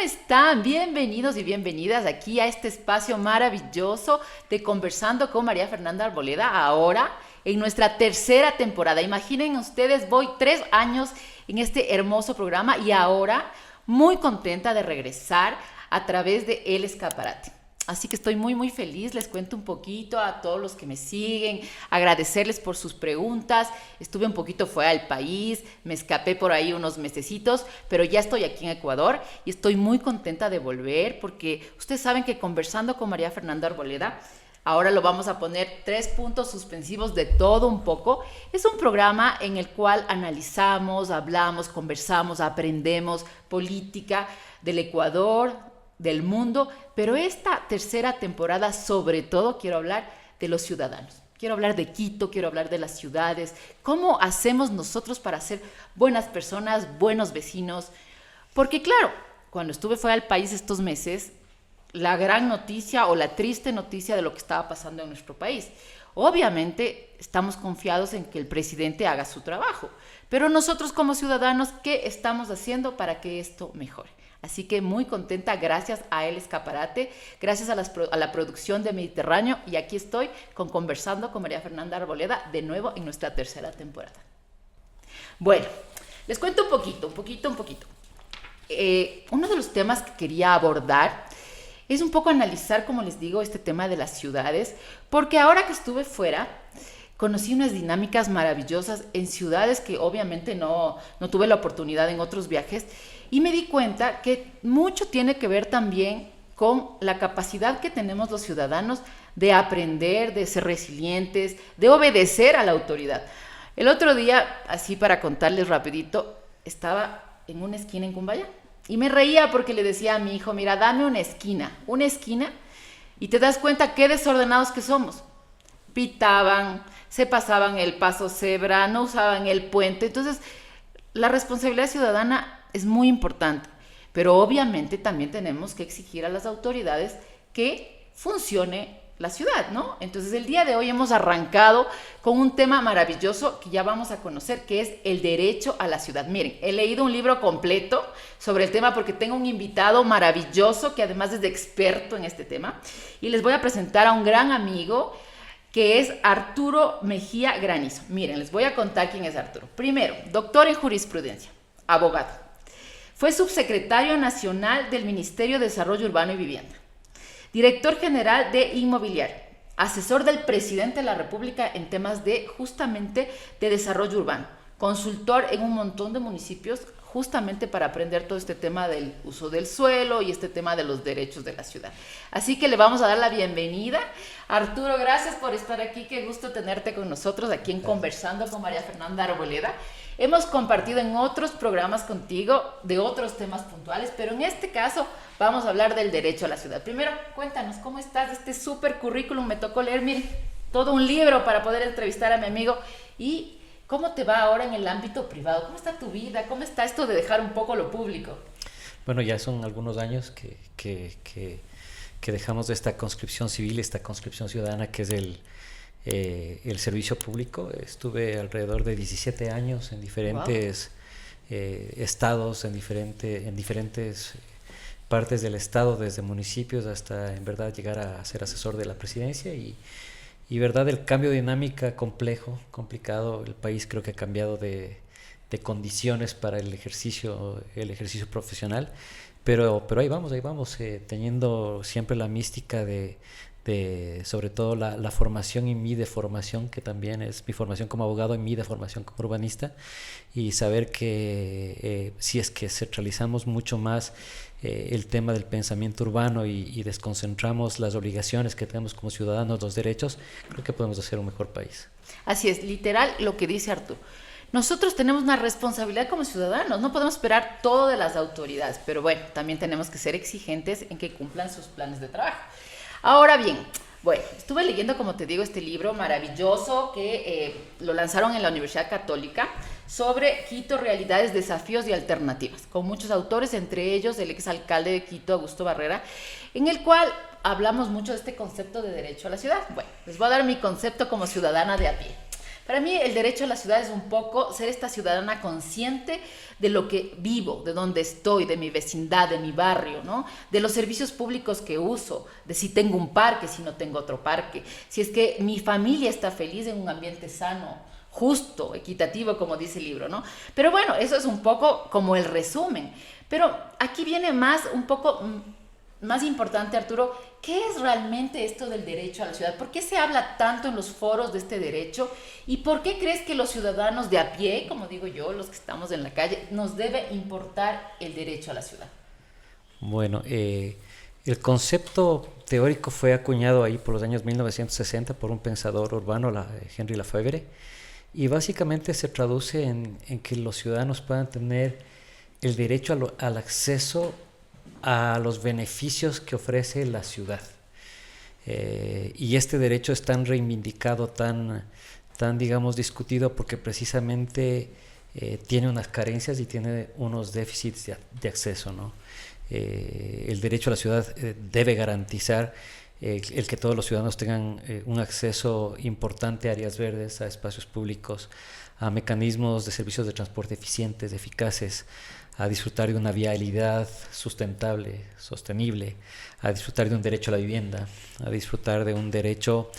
están? Bienvenidos y bienvenidas aquí a este espacio maravilloso de Conversando con María Fernanda Arboleda, ahora en nuestra tercera temporada. Imaginen ustedes, voy 3 años en este hermoso programa y ahora muy contenta de regresar a través de El Escaparate. Así que estoy muy feliz, les cuento un poquito a todos los que me siguen, agradecerles por sus preguntas. Estuve un poquito fuera del país, me escapé por ahí unos mesecitos, pero ya estoy aquí en Ecuador y estoy muy contenta de volver porque ustedes saben que Conversando con María Fernanda Arboleda, ahora lo vamos a poner 3 puntos suspensivos de todo un poco. Es un programa en el cual analizamos, hablamos, conversamos, aprendemos política del Ecuador, del mundo, pero esta tercera temporada sobre todo quiero hablar de los ciudadanos. Quiero hablar de Quito, quiero hablar de las ciudades, cómo hacemos nosotros para ser buenas personas, buenos vecinos. Porque claro, cuando estuve fuera del país estos meses, la gran noticia o la triste noticia de lo que estaba pasando en nuestro país. Obviamente estamos confiados en que el presidente haga su trabajo, pero nosotros como ciudadanos, ¿qué estamos haciendo para que esto mejore? Así que muy contenta, gracias a El Escaparate, gracias a la producción de Mediterráneo, y aquí estoy Conversando con María Fernanda Arboleda de nuevo en nuestra tercera temporada. Bueno, les cuento un poquito. Uno de los temas que quería abordar es un poco analizar, como les digo, este tema de las ciudades, porque ahora que estuve fuera, conocí unas dinámicas maravillosas en ciudades que obviamente no tuve la oportunidad en otros viajes, y me di cuenta que mucho tiene que ver también con la capacidad que tenemos los ciudadanos de aprender, de ser resilientes, de obedecer a la autoridad. El otro día, así para contarles rapidito, estaba en una esquina en Cumbaya y me reía porque le decía a mi hijo, mira, dame una esquina, y te das cuenta qué desordenados que somos. Pitaban, se pasaban el paso cebra, no usaban el puente. Entonces, la responsabilidad ciudadana es muy importante, pero obviamente también tenemos que exigir a las autoridades que funcione la ciudad, ¿no? Entonces el día de hoy hemos arrancado con un tema maravilloso que ya vamos a conocer, que es el derecho a la ciudad. Miren, he leído un libro completo sobre el tema porque tengo un invitado maravilloso que además es de experto en este tema, y les voy a presentar a un gran amigo que es Arturo Mejía Granizo. Miren, les voy a contar quién es Arturo. Primero, doctor en jurisprudencia, abogado. Fue subsecretario nacional del Ministerio de Desarrollo Urbano y Vivienda, director general de Inmobiliaria, asesor del presidente de la República en temas de justamente de desarrollo urbano, consultor en un montón de municipios justamente para aprender todo este tema del uso del suelo y este tema de los derechos de la ciudad. Así que le vamos a dar la bienvenida. Arturo, gracias por estar aquí, qué gusto tenerte con nosotros aquí en Conversando con María Fernanda Arboleda. Hemos compartido en otros programas contigo de otros temas puntuales, pero en este caso vamos a hablar del derecho a la ciudad. Primero, cuéntanos, ¿cómo estás? Este súper currículum me tocó leer, miren, todo un libro para poder entrevistar a mi amigo. ¿Y cómo te va ahora en el ámbito privado? ¿Cómo está tu vida? ¿Cómo está esto de dejar un poco lo público? Bueno, ya son algunos años que dejamos de esta conscripción civil, esta conscripción ciudadana que es el servicio público. Estuve alrededor de 17 años en diferentes estados, en diferentes partes del estado, desde municipios hasta en verdad llegar a ser asesor de la presidencia y verdad el cambio de dinámica complicado. El país creo que ha cambiado de condiciones para el ejercicio profesional, pero ahí vamos teniendo siempre la mística de sobre todo la formación y mi deformación, que también es mi formación como abogado y mi deformación como urbanista, y saber que si es que centralizamos mucho más el tema del pensamiento urbano y desconcentramos las obligaciones que tenemos como ciudadanos, los derechos, creo que podemos hacer un mejor país. Así es, literal lo que dice Arturo. Nosotros tenemos una responsabilidad como ciudadanos, no podemos esperar todo de las autoridades, pero bueno, también tenemos que ser exigentes en que cumplan sus planes de trabajo. Ahora bien, bueno, estuve leyendo, como te digo, este libro maravilloso que lo lanzaron en la Universidad Católica sobre Quito, realidades, desafíos y alternativas, con muchos autores, entre ellos el exalcalde de Quito, Augusto Barrera, en el cual hablamos mucho de este concepto de derecho a la ciudad. Bueno, les voy a dar mi concepto como ciudadana de a pie. Para mí el derecho a la ciudad es un poco ser esta ciudadana consciente de lo que vivo, de dónde estoy, de mi vecindad, de mi barrio, ¿no? De los servicios públicos que uso, de si tengo un parque, si no tengo otro parque, si es que mi familia está feliz en un ambiente sano, justo, equitativo, como dice el libro, ¿no? Pero bueno, eso es un poco como el resumen. Pero aquí viene más, un poco más importante, Arturo, ¿qué es realmente esto del derecho a la ciudad? ¿Por qué se habla tanto en los foros de este derecho? ¿Y por qué crees que los ciudadanos de a pie, como digo yo, los que estamos en la calle, nos debe importar el derecho a la ciudad? Bueno, el concepto teórico fue acuñado ahí por los años 1960 por un pensador urbano, Henry Lefebvre, y básicamente se traduce en que los ciudadanos puedan tener el derecho al acceso a los beneficios que ofrece la ciudad. Y este derecho es tan reivindicado, tan digamos, discutido, porque precisamente tiene unas carencias y tiene unos déficits de acceso, ¿no? El derecho a la ciudad debe garantizar el que todos los ciudadanos tengan un acceso importante a áreas verdes, a espacios públicos, a mecanismos de servicios de transporte eficientes, eficaces, a disfrutar de una vialidad sustentable, sostenible, a disfrutar de un derecho a la vivienda, a disfrutar de un derecho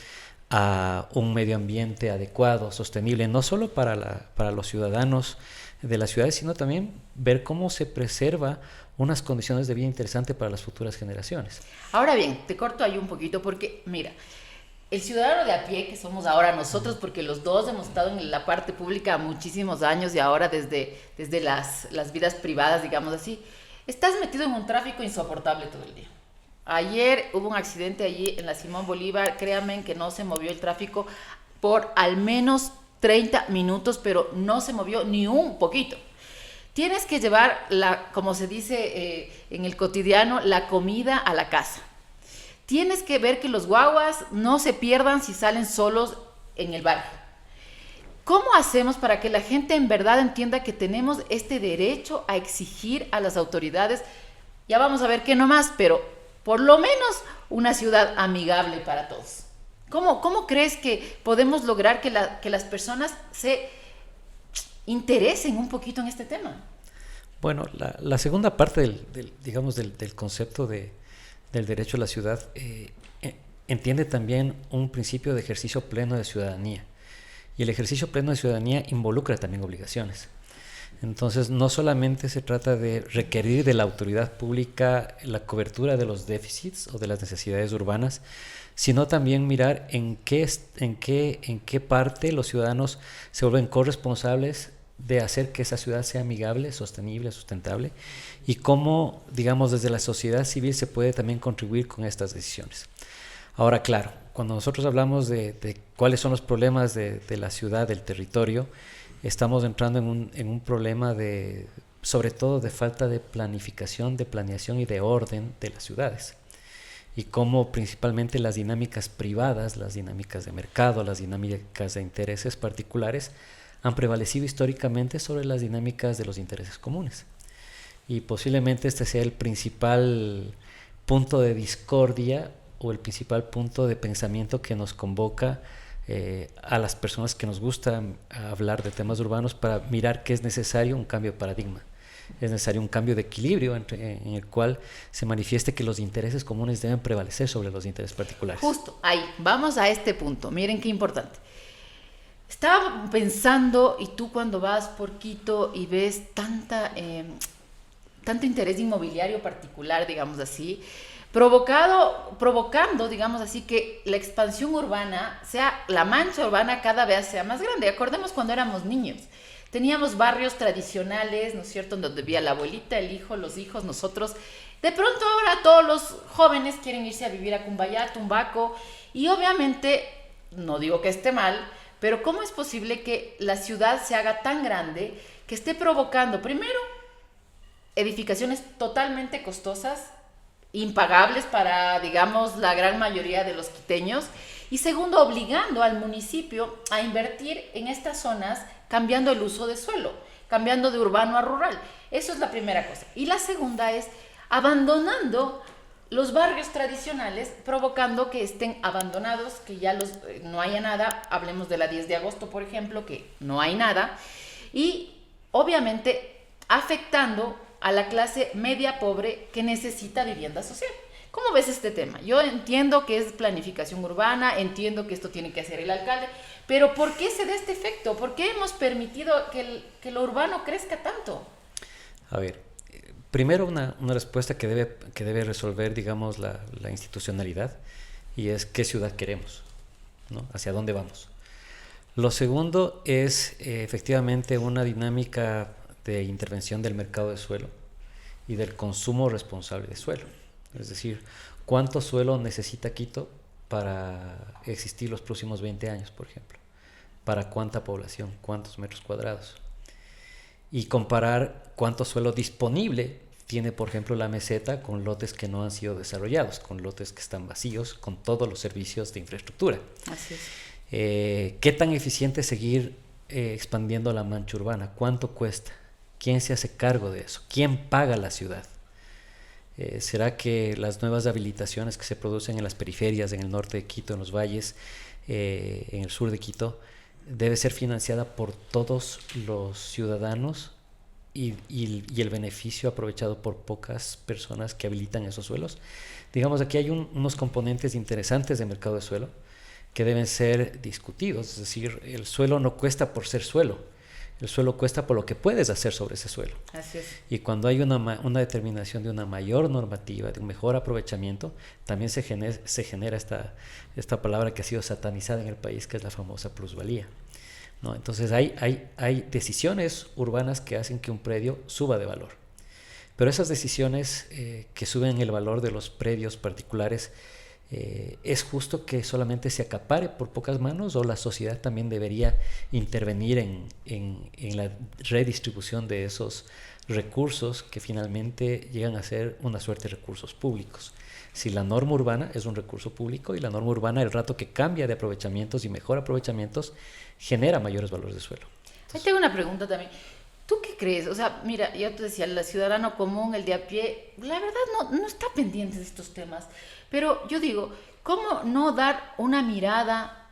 a un medio ambiente adecuado, sostenible, no solo para los ciudadanos de las ciudades, sino también ver cómo se preserva unas condiciones de vida interesantes para las futuras generaciones. Ahora bien, te corto ahí un poquito porque, mira, el ciudadano de a pie, que somos ahora nosotros, porque los dos hemos estado en la parte pública muchísimos años y ahora desde las vidas privadas, digamos así, estás metido en un tráfico insoportable todo el día. Ayer hubo un accidente allí en la Simón Bolívar, créanme que no se movió el tráfico por al menos 30 minutos, pero no se movió ni un poquito. Tienes que llevar, como se dice en el cotidiano, la comida a la casa. Tienes que ver que los guaguas no se pierdan si salen solos en el barrio. ¿Cómo hacemos para que la gente en verdad entienda que tenemos este derecho a exigir a las autoridades? Ya vamos a ver qué nomás, pero por lo menos una ciudad amigable para todos. ¿Cómo crees que podemos lograr que las personas se interesen un poquito en este tema? Bueno, la segunda parte del concepto del derecho a la ciudad entiende también un principio de ejercicio pleno de ciudadanía. Y el ejercicio pleno de ciudadanía involucra también obligaciones. Entonces, no solamente se trata de requerir de la autoridad pública la cobertura de los déficits o de las necesidades urbanas, sino también mirar en qué parte los ciudadanos se vuelven corresponsables de hacer que esa ciudad sea amigable, sostenible, sustentable, y cómo, digamos, desde la sociedad civil se puede también contribuir con estas decisiones. Ahora, claro, cuando nosotros hablamos de cuáles son los problemas de la ciudad, del territorio, estamos entrando en un problema sobre todo de falta de planificación, de planeación y de orden de las ciudades. Y cómo principalmente las dinámicas privadas, las dinámicas de mercado, las dinámicas de intereses particulares han prevalecido históricamente sobre las dinámicas de los intereses comunes. Y posiblemente este sea el principal punto de discordia o el principal punto de pensamiento que nos convoca a las personas que nos gusta hablar de temas urbanos para mirar que es necesario un cambio de paradigma. Es necesario un cambio de equilibrio en el cual se manifieste que los intereses comunes deben prevalecer sobre los intereses particulares. Justo, ahí, vamos a este punto. Miren qué importante. Estaba pensando, y tú cuando vas por Quito y ves tanto interés inmobiliario particular, digamos así, provocando, digamos así, que la expansión urbana, la mancha urbana cada vez sea más grande. Acordemos cuando éramos niños. Teníamos barrios tradicionales, ¿no es cierto?, en donde vivía la abuelita, el hijo, los hijos, nosotros. De pronto ahora todos los jóvenes quieren irse a vivir a Cumbayá, Tumbaco, y obviamente, no digo que esté mal, pero ¿cómo es posible que la ciudad se haga tan grande que esté provocando, primero, edificaciones totalmente costosas, impagables para, digamos, la gran mayoría de los quiteños, y segundo, obligando al municipio a invertir en estas zonas, cambiando el uso de suelo, cambiando de urbano a rural? Eso es la primera cosa. Y la segunda es abandonando los barrios tradicionales, provocando que estén abandonados, que ya no haya nada. Hablemos de la 10 de agosto, por ejemplo, que no hay nada. Y obviamente afectando a la clase media pobre que necesita vivienda social. ¿Cómo ves este tema? Yo entiendo que es planificación urbana, entiendo que esto tiene que hacer el alcalde, pero ¿por qué se da este efecto? ¿Por qué hemos permitido que lo urbano crezca tanto? A ver, primero una respuesta que debe resolver, digamos, la institucionalidad, y es qué ciudad queremos, ¿no? Hacia dónde vamos. Lo segundo es efectivamente una dinámica de intervención del mercado de suelo y del consumo responsable de suelo. Es decir, ¿cuánto suelo necesita Quito para existir los próximos 20 años, por ejemplo? ¿Para cuánta población? ¿Cuántos metros cuadrados? Y comparar cuánto suelo disponible tiene, por ejemplo, la meseta con lotes que no han sido desarrollados, con lotes que están vacíos, con todos los servicios de infraestructura. Así es. ¿Qué tan eficiente es seguir expandiendo la mancha urbana? ¿Cuánto cuesta? ¿Quién se hace cargo de eso? ¿Quién paga la ciudad? ¿Será que las nuevas habilitaciones que se producen en las periferias, en el norte de Quito, en los valles, en el sur de Quito, debe ser financiada por todos los ciudadanos y el beneficio aprovechado por pocas personas que habilitan esos suelos? Digamos, aquí hay unos componentes interesantes de mercado de suelo que deben ser discutidos. Es decir, el suelo no cuesta por ser suelo. El suelo cuesta por lo que puedes hacer sobre ese suelo. Así es. Y cuando hay una determinación de una mayor normativa, de un mejor aprovechamiento, también se genera esta palabra que ha sido satanizada en el país, que es la famosa plusvalía, ¿no? Entonces hay decisiones urbanas que hacen que un predio suba de valor. Pero esas decisiones que suben el valor de los predios particulares, ¿es justo que solamente se acapare por pocas manos, o la sociedad también debería intervenir en la redistribución de esos recursos que finalmente llegan a ser una suerte de recursos públicos? Si la norma urbana es un recurso público, y la norma urbana, el rato que cambia de aprovechamientos y mejora aprovechamientos, genera mayores valores de suelo. Ahí tengo una pregunta también. ¿Tú qué crees? O sea, mira, yo te decía, el ciudadano común, el de a pie, la verdad no está pendiente de estos temas. Pero yo digo, ¿cómo no dar una mirada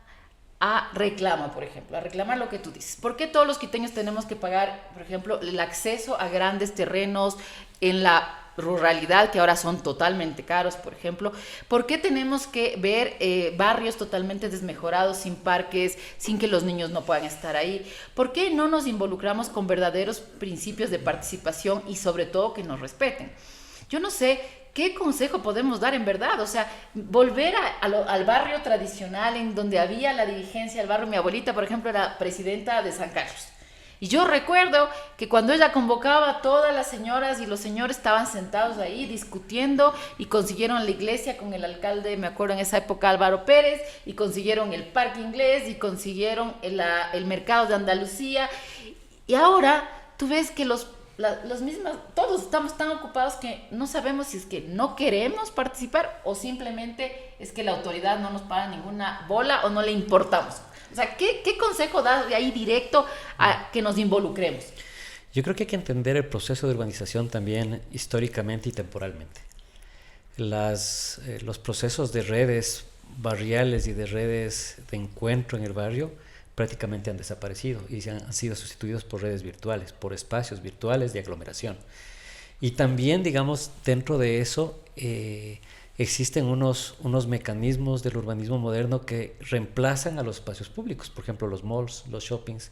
a reclama, por ejemplo? A reclamar lo que tú dices. ¿Por qué todos los quiteños tenemos que pagar, por ejemplo, el acceso a grandes terrenos en la ruralidad, que ahora son totalmente caros, por ejemplo? ¿Por qué tenemos que ver barrios totalmente desmejorados, sin parques, sin que los niños no puedan estar ahí? ¿Por qué no nos involucramos con verdaderos principios de participación y sobre todo que nos respeten? Yo no sé qué consejo podemos dar en verdad. O sea, volver al barrio tradicional en donde había la dirigencia del barrio. Mi abuelita, por ejemplo, era presidenta de San Carlos. Y yo recuerdo que cuando ella convocaba a todas las señoras y los señores estaban sentados ahí discutiendo, y consiguieron la iglesia con el alcalde, me acuerdo en esa época, Álvaro Pérez, y consiguieron el parque inglés, y consiguieron el mercado de Andalucía. Y ahora tú ves que los mismos, todos estamos tan ocupados que no sabemos si es que no queremos participar, o simplemente es que la autoridad no nos para ninguna bola o no le importamos. O sea, ¿qué consejo das de ahí directo a que nos involucremos? Yo creo que hay que entender el proceso de urbanización también históricamente y temporalmente. Los procesos de redes barriales y de redes de encuentro en el barrio prácticamente han desaparecido y han sido sustituidos por redes virtuales, por espacios virtuales de aglomeración. Y también, digamos, dentro de eso existen unos mecanismos del urbanismo moderno que reemplazan a los espacios públicos. Por ejemplo, los malls, los shoppings,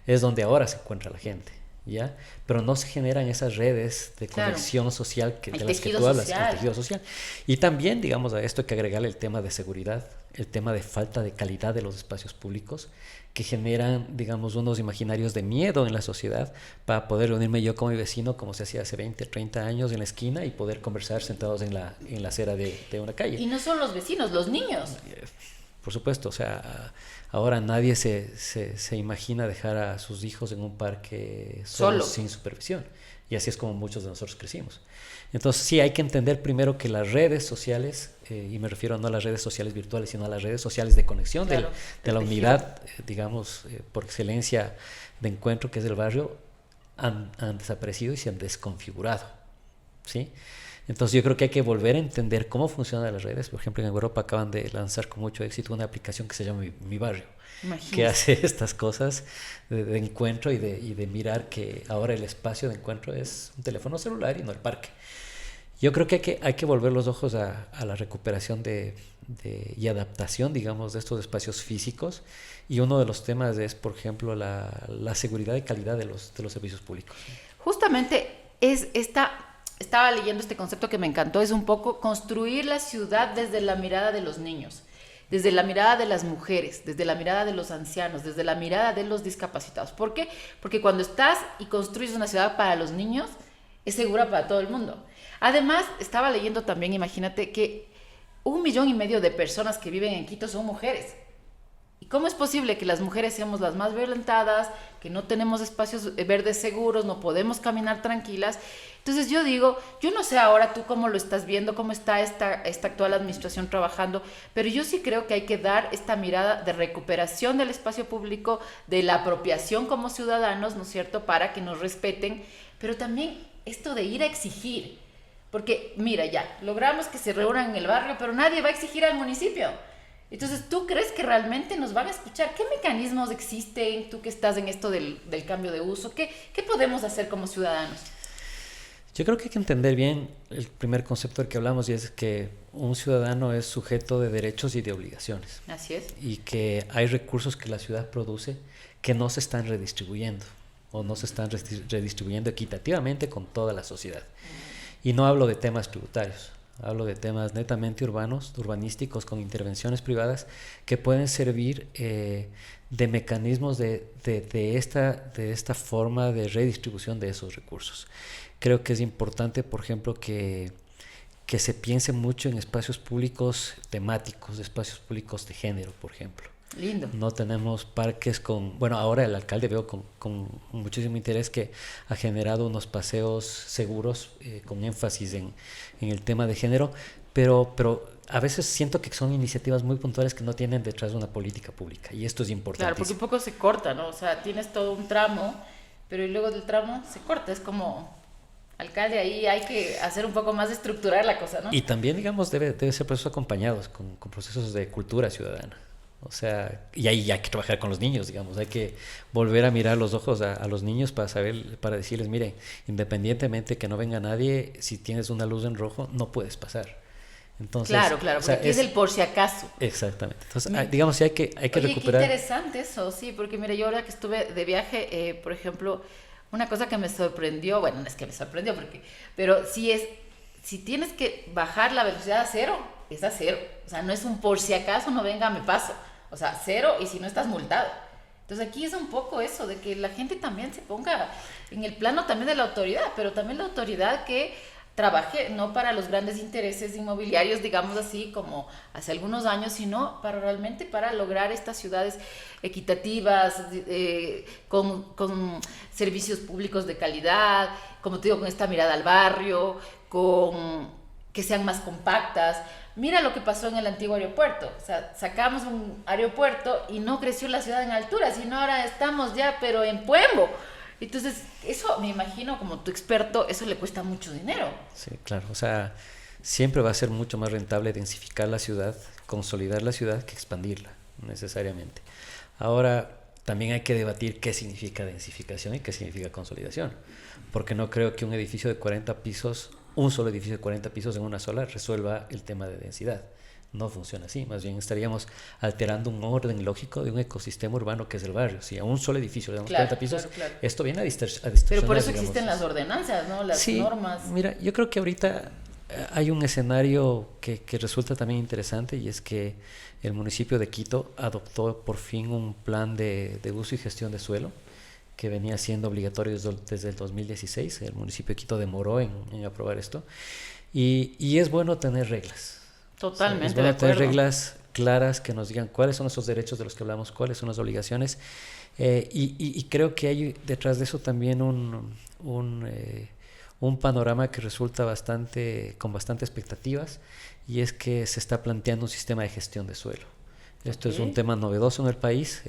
es donde ahora se encuentra la gente, ¿ya? Pero no se generan esas redes de conexión social de las que tú hablas, el tejido social. Y también, digamos, a esto hay que agregarle el tema de seguridad, el tema de falta de calidad de los espacios públicos, que generan, digamos, unos imaginarios de miedo en la sociedad para poder reunirme yo con mi vecino, como se hacía hace 20, 30 años, en la esquina, y poder conversar sentados en la acera de una calle. Y no son los vecinos, los niños. Por supuesto, o sea, ahora nadie se imagina dejar a sus hijos en un parque solo, sin supervisión. Y así es como muchos de nosotros crecimos. Entonces sí, hay que entender primero que las redes sociales, y me refiero no a las redes sociales virtuales, sino a las redes sociales de conexión, claro, de la unidad, digamos, por excelencia de encuentro, que es el barrio, han desaparecido y se han desconfigurado, ¿sí? Entonces yo creo que hay que volver a entender cómo funcionan las redes. Por ejemplo, en Europa acaban de lanzar con mucho éxito una aplicación que se llama Mi Barrio, que hace estas cosas de encuentro y de mirar que ahora el espacio de encuentro es un teléfono celular y no el parque. Yo creo que hay que volver los ojos a la recuperación y adaptación, digamos, de estos espacios físicos. Y uno de los temas es, por ejemplo, la seguridad y calidad de los servicios públicos. Justamente estaba leyendo este concepto que me encantó, es un poco construir la ciudad desde la mirada de los niños, desde la mirada de las mujeres, desde la mirada de los ancianos, desde la mirada de los discapacitados. ¿Por qué? Porque cuando estás y construyes una ciudad para los niños, es segura para todo el mundo. Además, estaba leyendo también, imagínate, que 1,5 millones de personas que viven en Quito son mujeres. ¿Y cómo es posible que las mujeres seamos las más violentadas, que no tenemos espacios verdes seguros, no podemos caminar tranquilas? Entonces yo digo, yo no sé ahora tú cómo lo estás viendo, cómo está esta actual administración trabajando, pero yo sí creo que hay que dar esta mirada de recuperación del espacio público, de la apropiación como ciudadanos, ¿no es cierto?, para que nos respeten, pero también esto de ir a exigir, porque mira, ya, logramos que se reúnan en el barrio, pero nadie va a exigir al municipio. Entonces, ¿tú crees que realmente nos van a escuchar? ¿Qué mecanismos existen? Tú que estás en esto del cambio de uso, ¿qué podemos hacer como ciudadanos? Yo creo que hay que entender bien el primer concepto del que hablamos, y es que un ciudadano es sujeto de derechos y de obligaciones. Así es. Y que hay recursos que la ciudad produce que no se están redistribuyendo o no se están redistribuyendo equitativamente con toda la sociedad. Y no hablo de temas tributarios, hablo de temas netamente urbanísticos, con intervenciones privadas que pueden servir de mecanismos de esta forma de redistribución de esos recursos. Creo que es importante, por ejemplo, que se piense mucho en espacios públicos temáticos, espacios públicos de género, por ejemplo. Lindo. No tenemos parques bueno, ahora el alcalde veo con muchísimo interés que ha generado unos paseos seguros con énfasis en el tema de género, pero a veces siento que son iniciativas muy puntuales que no tienen detrás una política pública, y esto es importante. Claro, porque un poco se corta, ¿no? O sea, tienes todo un tramo, pero luego del tramo se corta, es como... Alcalde, ahí hay que hacer un poco más de estructurar la cosa, ¿no? Y también, digamos, debe ser procesos acompañados con procesos de cultura ciudadana. O sea, y ahí hay que trabajar con los niños, digamos, hay que volver a mirar los ojos a los niños para decirles, miren, independientemente que no venga nadie, si tienes una luz en rojo, no puedes pasar. Entonces, claro, porque o sea, aquí es el por si acaso. Exactamente. Entonces, digamos, sí hay que recuperar. Qué interesante eso, sí, porque mira, yo ahora que estuve de viaje, por ejemplo, una cosa que me sorprendió, bueno, no es que me sorprendió, pero si tienes que bajar la velocidad a cero, es a cero. O sea, no es un por si acaso no venga, me paso. O sea, cero, y si no estás multado. Entonces aquí es un poco eso, de que la gente también se ponga en el plano también de la autoridad, pero también la autoridad que trabaje no para los grandes intereses inmobiliarios, digamos así, como hace algunos años, sino realmente para lograr estas ciudades equitativas, con servicios públicos de calidad, como te digo, con esta mirada al barrio, que sean más compactas. Mira lo que pasó en el antiguo aeropuerto. O sea, sacamos un aeropuerto y no creció la ciudad en altura, sino ahora estamos ya, pero en Puembo. Entonces, eso me imagino, como tu experto, eso le cuesta mucho dinero. Sí, claro. O sea, siempre va a ser mucho más rentable densificar la ciudad, consolidar la ciudad, que expandirla, necesariamente. Ahora, también hay que debatir qué significa densificación y qué significa consolidación. Porque no creo que un edificio de 40 pisos, un solo edificio de 40 pisos en una sola, resuelva el tema de densidad. No funciona así, más bien estaríamos alterando un orden lógico de un ecosistema urbano que es el barrio. Si a un solo edificio le damos 40 pisos, claro. Esto viene a distorsionar. Pero por eso existen las ordenanzas, ¿no? Las normas. Mira, yo creo que ahorita hay un escenario que resulta también interesante, y es que el municipio de Quito adoptó por fin un plan de uso y gestión de suelo que venía siendo obligatorio desde el 2016. El municipio de Quito demoró en aprobar esto, y es bueno tener reglas. Totalmente, es bueno tener reglas claras que nos digan cuáles son esos derechos de los que hablamos, cuáles son las obligaciones, y creo que hay detrás de eso también un panorama que resulta con bastante expectativas, y es que se está planteando un sistema de gestión de suelo Esto es un tema novedoso en el país.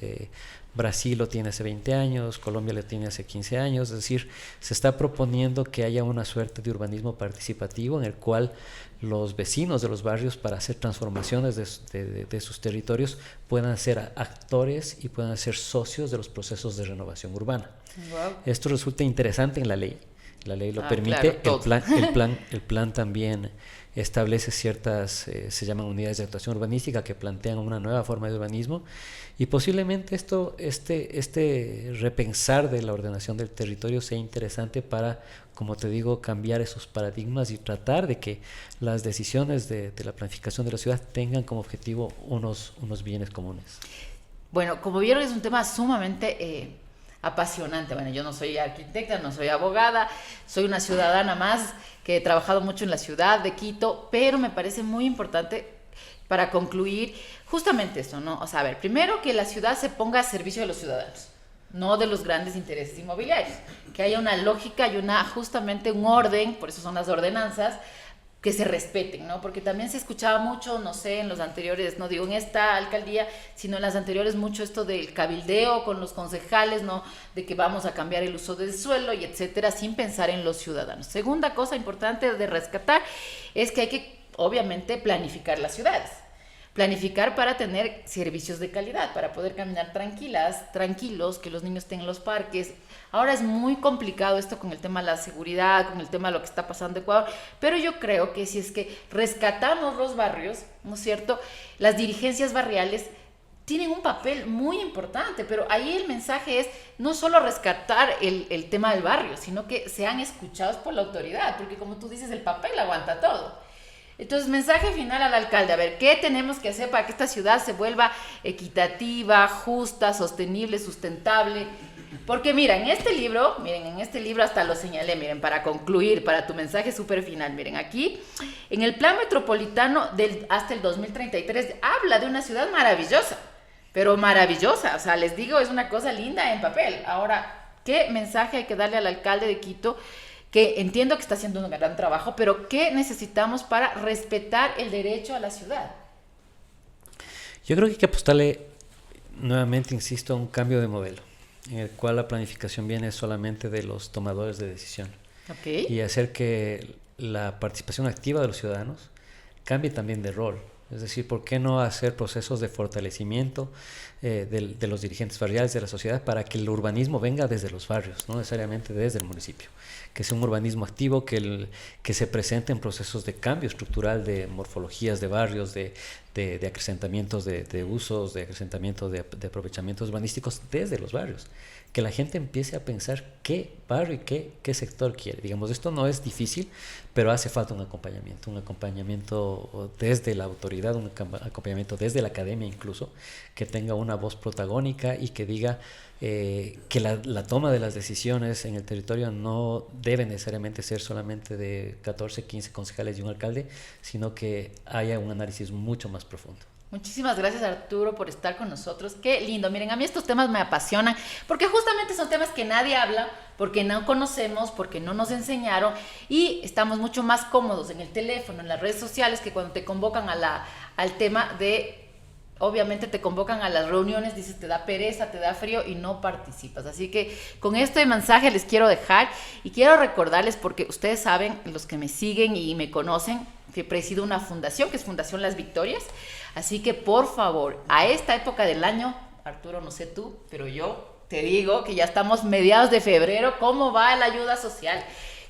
Brasil lo tiene hace 20 años, Colombia lo tiene hace 15 años, es decir, se está proponiendo que haya una suerte de urbanismo participativo en el cual los vecinos de los barrios, para hacer transformaciones de sus territorios, puedan ser actores y puedan ser socios de los procesos de renovación urbana. Wow. Esto resulta interesante en la ley. La ley lo permite. Claro, el plan también establece ciertas, se llaman unidades de actuación urbanística, que plantean una nueva forma de urbanismo, y posiblemente este repensar de la ordenación del territorio sea interesante para, como te digo, cambiar esos paradigmas y tratar de que las decisiones de la planificación de la ciudad tengan como objetivo unos bienes comunes. Bueno, como vieron, es un tema sumamente apasionante. Bueno, yo no soy arquitecta, no soy abogada, soy una ciudadana más que he trabajado mucho en la ciudad de Quito, pero me parece muy importante para concluir justamente eso, ¿no? O sea, a ver, primero que la ciudad se ponga a servicio de los ciudadanos, no de los grandes intereses inmobiliarios, que haya una lógica y justamente un orden, por eso son las ordenanzas, que se respeten, ¿no? Porque también se escuchaba mucho, no sé, en los anteriores, no digo en esta alcaldía, sino en las anteriores, mucho esto del cabildeo con los concejales, ¿no? De que vamos a cambiar el uso del suelo y etcétera, sin pensar en los ciudadanos. Segunda cosa importante de rescatar es que hay que, obviamente, planificar las ciudades. Planificar para tener servicios de calidad, para poder caminar tranquilos, que los niños tengan los parques. Ahora es muy complicado esto con el tema de la seguridad, con el tema de lo que está pasando en Ecuador, pero yo creo que si es que rescatamos los barrios, ¿no es cierto? Las dirigencias barriales tienen un papel muy importante, pero ahí el mensaje es no solo rescatar el tema del barrio, sino que sean escuchados por la autoridad, porque como tú dices, el papel aguanta todo. Entonces, mensaje final al alcalde, a ver, ¿qué tenemos que hacer para que esta ciudad se vuelva equitativa, justa, sostenible, sustentable? Porque mira, en este libro hasta lo señalé, miren, para concluir, para tu mensaje súper final, miren, aquí, en el plan metropolitano hasta el 2033, habla de una ciudad maravillosa, pero maravillosa, o sea, les digo, es una cosa linda en papel. Ahora, ¿qué mensaje hay que darle al alcalde de Quito? Que entiendo que está haciendo un gran trabajo, pero ¿qué necesitamos para respetar el derecho a la ciudad? Yo creo que hay que apostarle nuevamente, insisto, a un cambio de modelo, en el cual la planificación viene solamente de los tomadores de decisión. Okay. Y hacer que la participación activa de los ciudadanos cambie también de rol. Es decir, ¿por qué no hacer procesos de fortalecimiento de los dirigentes barriales de la sociedad para que el urbanismo venga desde los barrios, no necesariamente desde el municipio? Que sea un urbanismo activo, que se presente en procesos de cambio estructural, de morfologías de barrios, de acrecentamientos de usos, de acrecentamiento de aprovechamientos urbanísticos desde los barrios. Que la gente empiece a pensar qué barrio y qué sector quiere. Digamos, esto no es difícil, pero hace falta un acompañamiento desde la autoridad, un acompañamiento desde la academia incluso, que tenga una voz protagónica y que diga que la toma de las decisiones en el territorio no debe necesariamente ser solamente de 14, 15 concejales y un alcalde, sino que haya un análisis mucho más profundo. Muchísimas gracias, Arturo, por estar con nosotros. Qué lindo. Miren, a mí estos temas me apasionan porque justamente son temas que nadie habla, porque no conocemos, porque no nos enseñaron y estamos mucho más cómodos en el teléfono, en las redes sociales, que cuando te convocan al tema de... Obviamente te convocan a las reuniones, dices, te da pereza, te da frío y no participas. Así que con este mensaje les quiero dejar y quiero recordarles, porque ustedes saben, los que me siguen y me conocen, que presido una fundación, que es Fundación Las Victorias. Así que por favor, a esta época del año, Arturo, no sé tú, pero yo te digo que ya estamos mediados de febrero, ¿cómo va la ayuda social?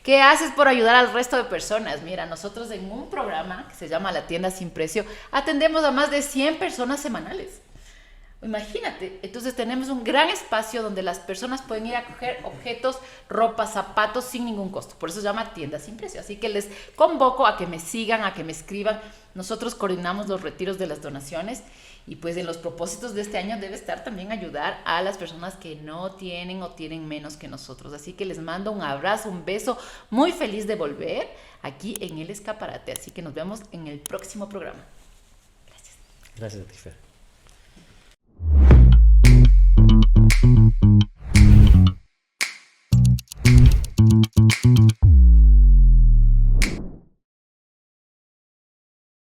¿Qué haces por ayudar al resto de personas? Mira, nosotros en un programa que se llama La Tienda Sin Precio, atendemos a más de 100 personas semanales. Imagínate, entonces tenemos un gran espacio donde las personas pueden ir a coger objetos, ropa, zapatos sin ningún costo. Por eso se llama Tienda Sin Precio. Así que les convoco a que me sigan, a que me escriban. Nosotros coordinamos los retiros de las donaciones y pues en los propósitos de este año debe estar también ayudar a las personas que no tienen o tienen menos que nosotros. Así que les mando un abrazo, un beso, muy feliz de volver aquí en El Escaparate. Así que nos vemos en el próximo programa. Gracias. Gracias a ti, Fer.